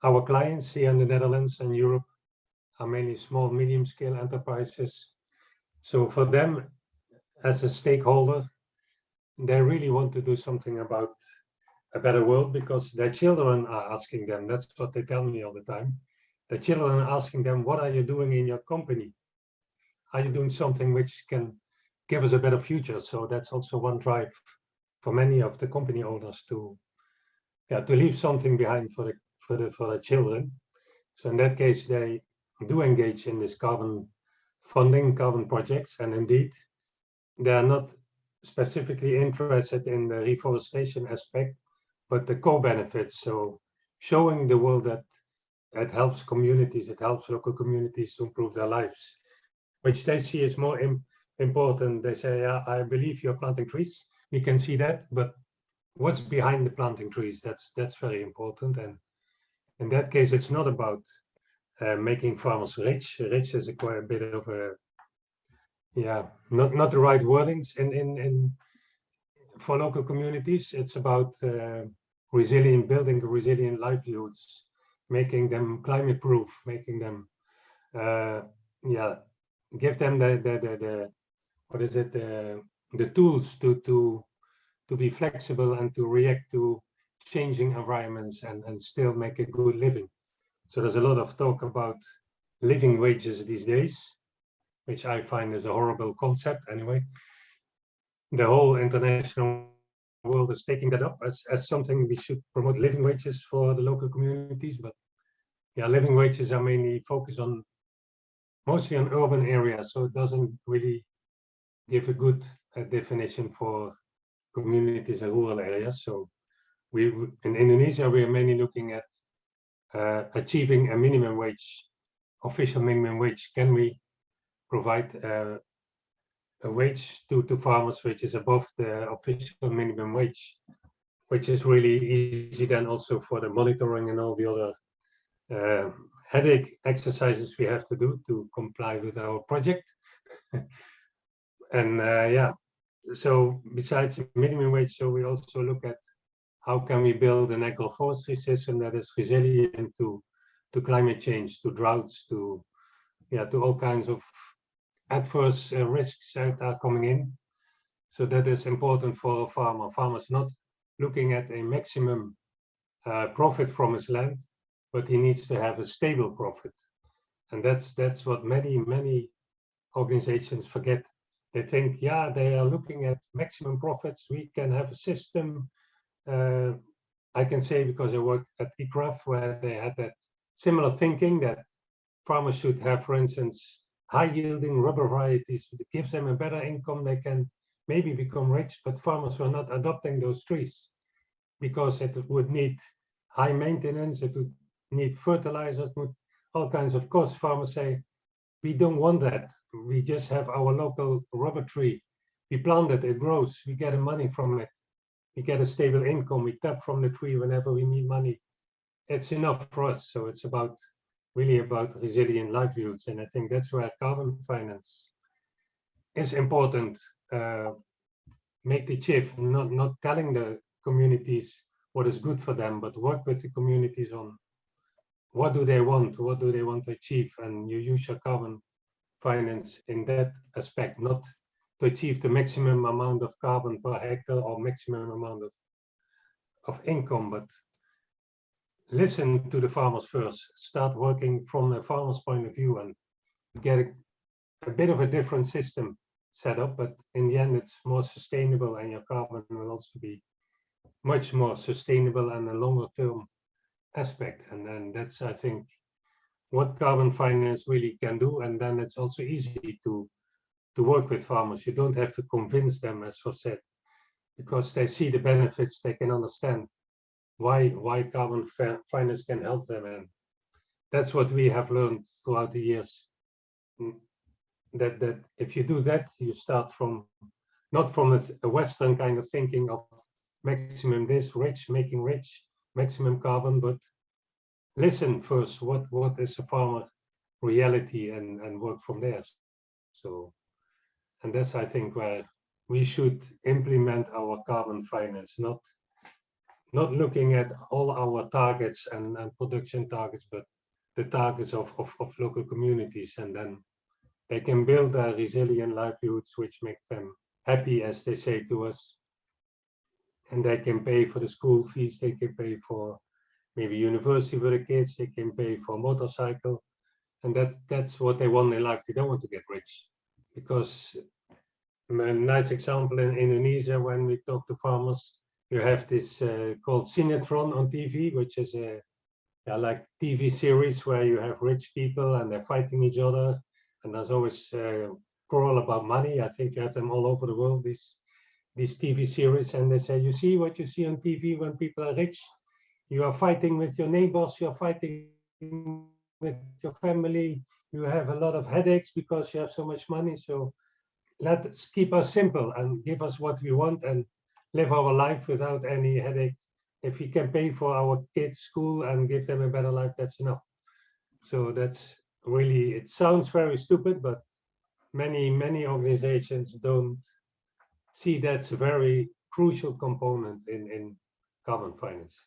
Our clients here in the Netherlands and Europe are mainly small, medium-scale enterprises. So for them, as a stakeholder, they really want to do something about a better world because their children are asking them. That's what they tell me all the time. The children are asking them, what are you doing in your company? Are you doing something which can give us a better future? So that's also one drive for many of the company owners to leave something behind for the children. So in that case, they do engage in this carbon funding, carbon projects, and indeed, they are not specifically interested in the reforestation aspect, but the co-benefits. So showing the world that it helps communities, it helps local communities to improve their lives, which they see as more important. They say, yeah, I believe you're planting trees. We can see that, but what's behind the planting trees? That's very important. And in that case, it's not about making farmers rich. Rich is quite a bit of a, not the right wordings in for local communities. It's about building resilient livelihoods, making them climate proof, making them, give them the what is it, the tools to be flexible and to react to changing environments and still make a good living. So there's a lot of talk about living wages these days, which I find is a horrible concept anyway. The whole international world is taking that up as something we should promote living wages for the local communities. But yeah, living wages are mainly focused on mostly on urban areas, so it doesn't really give a good definition for communities in rural areas. So we in Indonesia, we are mainly looking at achieving a minimum wage, official minimum wage. Can we provide a wage to farmers which is above the official minimum wage, which is really easy then also for the monitoring and all the other headache exercises we have to do to comply with our project. And so besides minimum wage, so we also look at how can we build an agroforestry system that is resilient to climate change, to droughts, to all kinds of adverse risks that are coming in. So that is important for a farmer. Farmers not looking at a maximum profit from his land, but he needs to have a stable profit. And that's what many organizations forget. They think, they are looking at maximum profits. We can have a system. I can say because I worked at ICRAF where they had that similar thinking that farmers should have, for instance, high yielding rubber varieties. It gives them a better income. They can maybe become rich, but farmers were not adopting those trees because it would need high maintenance. It would need fertilizers, all kinds of costs. Farmers say, we don't want that. We just have our local rubber tree. We plant it, it grows. We get money from it. We get a stable income. We tap from the tree whenever we need money. It's enough for us. So it's really about resilient livelihoods. And I think that's where carbon finance is important. Make the shift, not telling the communities what is good for them, but work with the communities on what do they want to achieve, and you use your carbon finance in that aspect, not to achieve the maximum amount of carbon per hectare or maximum amount of income, but listen to the farmers first, start working from the farmer's point of view and get a bit of a different system set up, but in the end it's more sustainable and your carbon will also be much more sustainable and a longer term aspect. And then that's, I think, what carbon finance really can do. And then it's also easy to work with farmers. You don't have to convince them, as was said, because they see the benefits, they can understand why carbon finance can help them. And that's what we have learned throughout the years, that if you do that, you start from not from a Western kind of thinking of maximum this, making rich, maximum carbon, but listen first, what is a farmer reality, and work from there. So, and that's, I think, where we should implement our carbon finance, not looking at all our targets and production targets, but the targets of local communities, and then they can build their resilient livelihoods, which make them happy, as they say to us, and they can pay for the school fees, they can pay for maybe university for the kids, they can pay for a motorcycle, and that's what they want in life. They don't want to get rich, because a nice example in Indonesia, when we talk to farmers, you have this called Sinetron on TV, which is a like TV series where you have rich people and they're fighting each other, and there's always quarrel about money. I think you have them all over the world, these TV series, and they say, you see what you see on TV when people are rich? You are fighting with your neighbors, you're fighting with your family, you have a lot of headaches because you have so much money. So let's keep us simple and give us what we want and live our life without any headache. If we can pay for our kids' school and give them a better life, that's enough. So that's really, it sounds very stupid, but many organizations don't see that's a very crucial component in carbon finance.